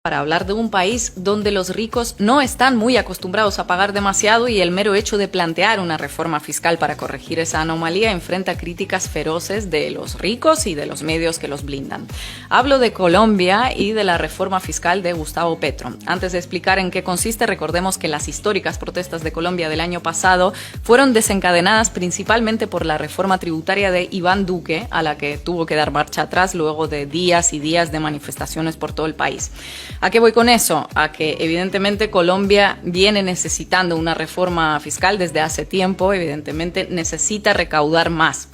Para hablar de un país donde los ricos no están muy acostumbrados a pagar demasiado y el mero hecho de plantear una reforma fiscal para corregir esa anomalía enfrenta críticas feroces de los ricos y de los medios que los blindan. Hablo de Colombia y de la reforma fiscal de Gustavo Petro. Antes de explicar en qué consiste, recordemos que las históricas protestas de Colombia del año pasado fueron desencadenadas principalmente por la reforma tributaria de Iván Duque, a la que tuvo que dar marcha atrás luego de días y días de manifestaciones por todo el país. ¿A qué voy con eso? A que evidentemente Colombia viene necesitando una reforma fiscal desde hace tiempo, evidentemente necesita recaudar más.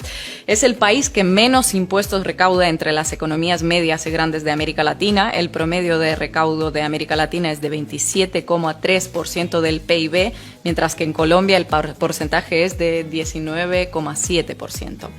Es el país que menos impuestos recauda entre las economías medias y grandes de América Latina. El promedio de recaudo de América Latina es de 27,3% del PIB, mientras que en Colombia el porcentaje es de 19,7%.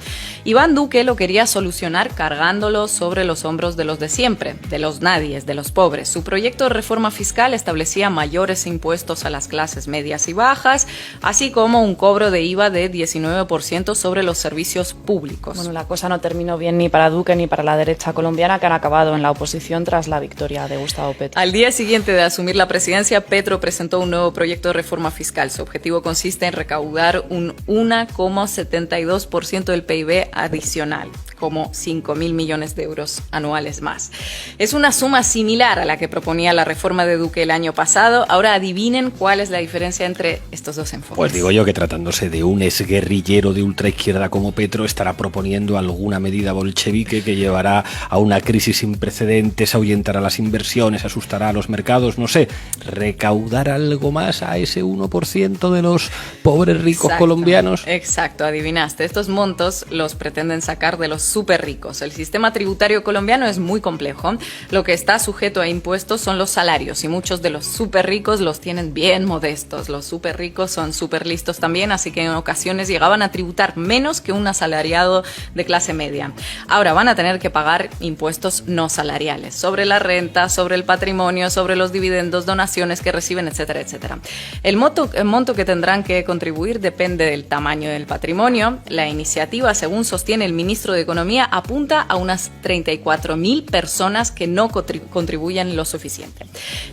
Iván Duque lo quería solucionar cargándolo sobre los hombros de los de siempre, de los nadies, de los pobres. Su proyecto de reforma fiscal establecía mayores impuestos a las clases medias y bajas, así como un cobro de IVA de 19% sobre los servicios públicos. Bueno, la cosa no terminó bien ni para Duque ni para la derecha colombiana, que han acabado en la oposición tras la victoria de Gustavo Petro. Al día siguiente de asumir la presidencia, Petro presentó un nuevo proyecto de reforma fiscal. Su objetivo consiste en recaudar un 1,72% del PIB adicional, como 5.000 millones de euros anuales más. Es una suma similar a la que proponía la reforma de Duque el año pasado. Ahora adivinen cuál es la diferencia entre estos dos enfoques. Pues digo yo que tratándose de un exguerrillero de ultraizquierda como Petro, estará proponiendo alguna medida bolchevique que llevará a una crisis sin precedentes, ahuyentará las inversiones, asustará a los mercados, no sé, recaudar algo más a ese 1% de los pobres ricos colombianos. Exacto, adivinaste. Estos montos los pretenden sacar de los súper ricos. El sistema tributario colombiano es muy complejo. Lo que está sujeto a impuestos son los salarios y muchos de los súper ricos los tienen bien modestos. Los súper ricos son súper listos también, así que en ocasiones llegaban a tributar menos que un asalariado de clase media. Ahora van a tener que pagar impuestos no salariales sobre la renta, sobre el patrimonio, sobre los dividendos, donaciones que reciben, etcétera, etcétera. El monto que tendrán que contribuir depende del tamaño del patrimonio. La iniciativa, según sostiene el ministro de Economía, apunta a unas 34.000 personas que no contribuyen lo suficiente.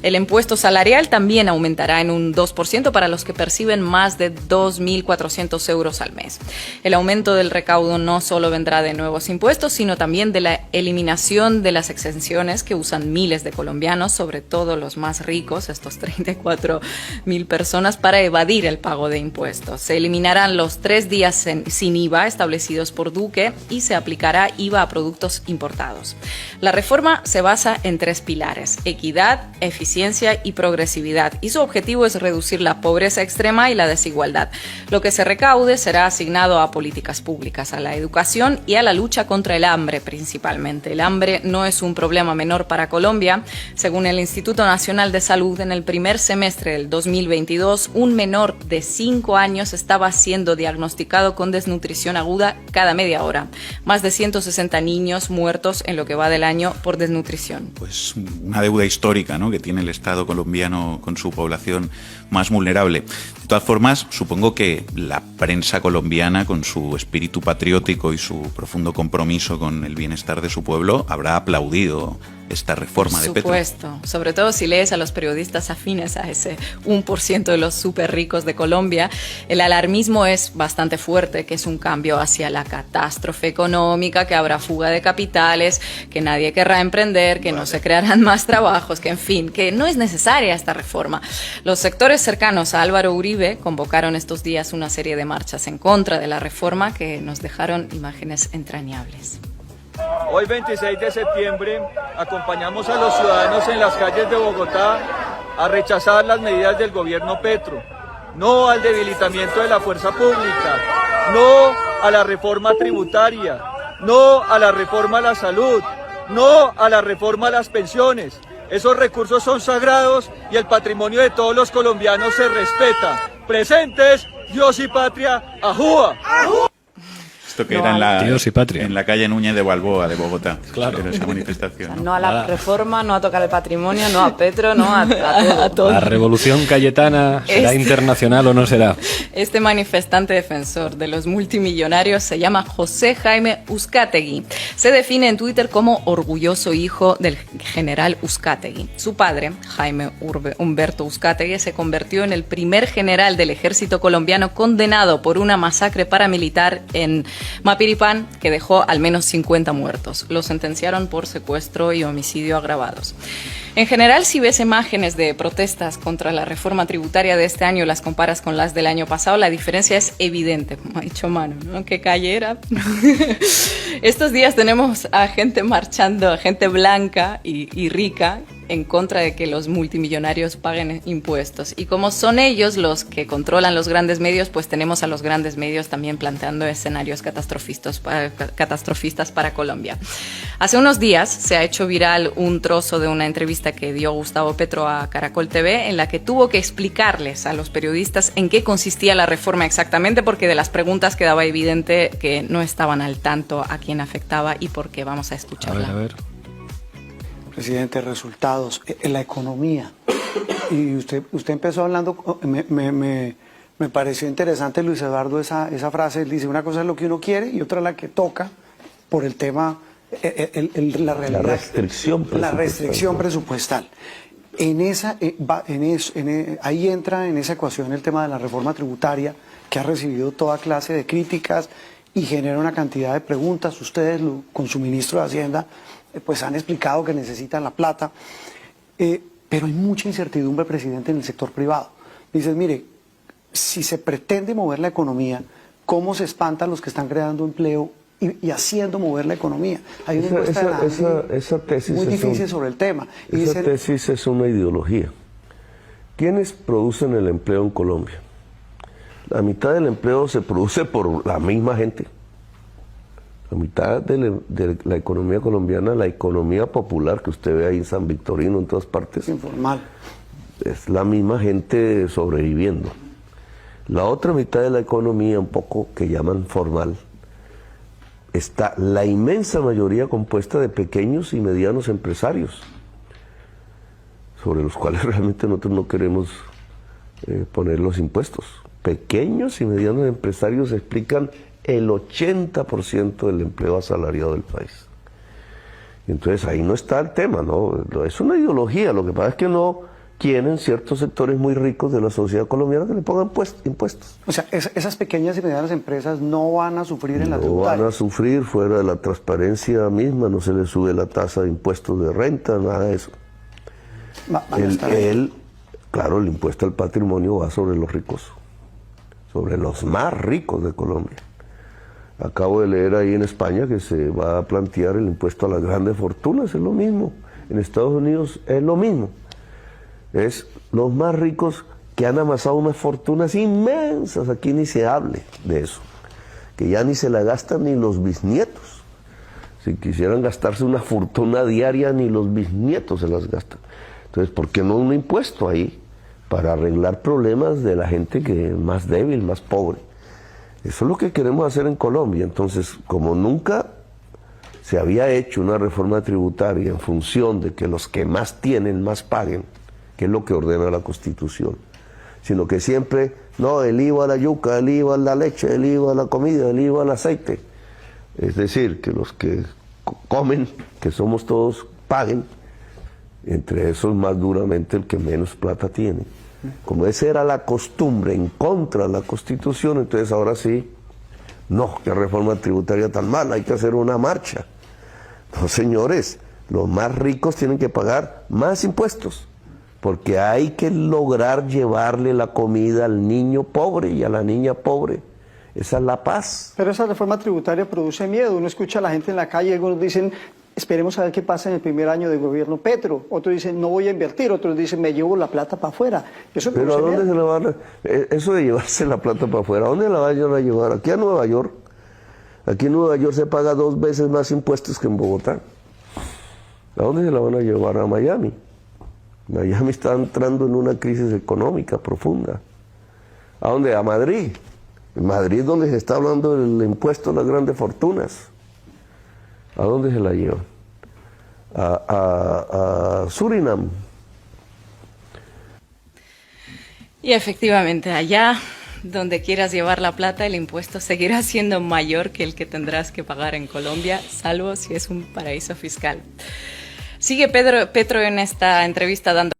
El impuesto salarial también aumentará en un 2% para los que perciben más de 2.400 euros al mes. El aumento del recaudo no solo vendrá de nuevos impuestos, sino también de la eliminación de las exenciones que usan miles de colombianos, sobre todo los más ricos, estos 34.000 personas, para evadir el pago de impuestos. Se eliminarán los 3 días sin IVA establecidos por Duque y se aplicará IVA a productos importados. La reforma se basa en 3 pilares: equidad, eficiencia y progresividad, y su objetivo es reducir la pobreza extrema y la desigualdad. Lo que se recaude será asignado a políticas públicas, a la educación y a la lucha contra el hambre principalmente. El hambre no es un problema menor para Colombia. Según el Instituto Nacional de Salud, en el primer semestre del 2022, un menor de 5 años estaba siendo diagnosticado con desnutrición aguda cada media hora. Más de 160 niños muertos en lo que va del año por desnutrición. Pues una deuda histórica, ¿no?, que tiene el Estado colombiano con su población más vulnerable. De todas formas, supongo que la prensa colombiana, con su espíritu patriótico y su profundo compromiso con el bienestar de su pueblo, habrá aplaudido esta reforma de Petro. Por supuesto, sobre todo si lees a los periodistas afines a ese 1% de los súper ricos de Colombia. El alarmismo es bastante fuerte, que es un cambio hacia la catástrofe económica, que habrá fuga de capitales, que nadie querrá emprender, que no se crearán más trabajos, que en fin, que no es necesaria esta reforma. Los sectores cercanos a Álvaro Uribe convocaron estos días una serie de marchas en contra de la reforma que nos dejaron imágenes entrañables. Hoy 26 de septiembre acompañamos a los ciudadanos en las calles de Bogotá a rechazar las medidas del gobierno Petro. No al debilitamiento de la fuerza pública, no a la reforma tributaria, no a la reforma a la salud, no a la reforma a las pensiones. Esos recursos son sagrados y el patrimonio de todos los colombianos se respeta. Presentes, Dios y patria, ¡ajúa! Esto que era Dios y patria. en la calle Núñez de Balboa de Bogotá. Claro. Era esa manifestación. O sea, ¿no? no a la reforma, no a tocar el patrimonio, no a Petro, no a todo. ¿La revolución cayetana será Es- internacional o no será? Este manifestante defensor de los multimillonarios se llama José Jaime Uzcategui. Se define en Twitter como orgulloso hijo del general Uzcategui. Su padre, Jaime Humberto Uzcategui, se convirtió en el primer general del ejército colombiano condenado por una masacre paramilitar en Mapiripán que dejó al menos 50 muertos. Lo sentenciaron por secuestro y homicidio agravados. En general, si ves imágenes de protestas contra la reforma tributaria de este año y las comparas con las del año pasado, la diferencia es evidente, como ha dicho Manu, ¿no? ¿Qué calle era? Estos días tenemos a gente marchando, a gente blanca y rica, en contra de que los multimillonarios paguen impuestos. Y como son ellos los que controlan los grandes medios, pues tenemos a los grandes medios también planteando escenarios catastrofistas para Colombia. Hace unos días se ha hecho viral un trozo de una entrevista que dio Gustavo Petro a Caracol TV, en la que tuvo que explicarles a los periodistas en qué consistía la reforma exactamente, porque de las preguntas quedaba evidente que no estaban al tanto a quién afectaba y por qué. Vamos a escucharla. A ver. Presidente, resultados en la economía. Y usted empezó hablando, me pareció interesante, Luis Eduardo, esa frase. Él dice, una cosa es lo que uno quiere y otra la que toca por el tema, la realidad. La restricción presupuestal. Ahí entra en esa ecuación el tema de la reforma tributaria, que ha recibido toda clase de críticas y genera una cantidad de preguntas. Ustedes, con su ministro de Hacienda, pues han explicado que necesitan la plata, pero hay mucha incertidumbre, presidente, en el sector privado. Dices, mire, si se pretende mover la economía, ¿cómo se espantan los que están creando empleo y haciendo mover la economía? Hay una encuesta esa tesis muy difícil sobre el tema. Y esa dicen, tesis es una ideología. ¿Quiénes producen el empleo en Colombia? La mitad del empleo se produce por la misma gente. La mitad de la economía colombiana, la economía popular que usted ve ahí en San Victorino, en todas partes, informal. Es la misma gente sobreviviendo. La otra mitad de la economía, un poco que llaman formal, está la inmensa mayoría compuesta de pequeños y medianos empresarios, sobre los cuales realmente nosotros no queremos poner los impuestos. Pequeños y medianos empresarios explican el 80% del empleo asalariado del país. Y entonces ahí no está el tema, ¿no? Es una ideología, lo que pasa es que no quieren ciertos sectores muy ricos de la sociedad colombiana que le pongan impuestos. O sea, esas pequeñas y medianas empresas no van a sufrir en la tributaria. No van a sufrir fuera de la transparencia misma, no se les sube la tasa de impuestos de renta, nada de eso. Claro, el impuesto al patrimonio va sobre los ricos, sobre los más ricos de Colombia. Acabo de leer ahí en España que se va a plantear el impuesto a las grandes fortunas, es lo mismo. En Estados Unidos es lo mismo. Es los más ricos que han amasado unas fortunas inmensas, aquí ni se hable de eso, que ya ni se la gastan ni los bisnietos. Si quisieran gastarse una fortuna diaria, ni los bisnietos se las gastan. Entonces, ¿por qué no un impuesto ahí para arreglar problemas de la gente que es más débil, más pobre? Eso es lo que queremos hacer en Colombia. Entonces, como nunca se había hecho una reforma tributaria en función de que los que más tienen más paguen, que es lo que ordena la Constitución, sino que siempre, no, el IVA a la yuca, el IVA a la leche, el IVA a la comida, el IVA al aceite. Es decir, que los que comen, que somos todos, paguen, entre esos más duramente el que menos plata tiene. Como esa era la costumbre en contra de la Constitución, entonces ahora sí, no, qué reforma tributaria tan mala, hay que hacer una marcha. No, señores, los más ricos tienen que pagar más impuestos, porque hay que lograr llevarle la comida al niño pobre y a la niña pobre. Esa es la paz. Pero esa reforma tributaria produce miedo. Uno escucha a la gente en la calle, algunos dicen, esperemos a ver qué pasa en el primer año del gobierno Petro. Otros dicen, no voy a invertir. Otros dicen, me llevo la plata para afuera. Eso pero ¿a dónde se la van a...? Eso de llevarse la plata para afuera, ¿a dónde la vayan a llevar? Aquí a Nueva York. Aquí en Nueva York se paga 2 veces más impuestos que en Bogotá. ¿A dónde se la van a llevar? A Miami. Miami está entrando en una crisis económica profunda. ¿A dónde? A Madrid. En Madrid, donde se está hablando del impuesto a las grandes fortunas, ¿a dónde se la llevan? A Surinam. Y efectivamente, allá donde quieras llevar la plata, el impuesto seguirá siendo mayor que el que tendrás que pagar en Colombia, salvo si es un paraíso fiscal. Sigue Petro en esta entrevista dando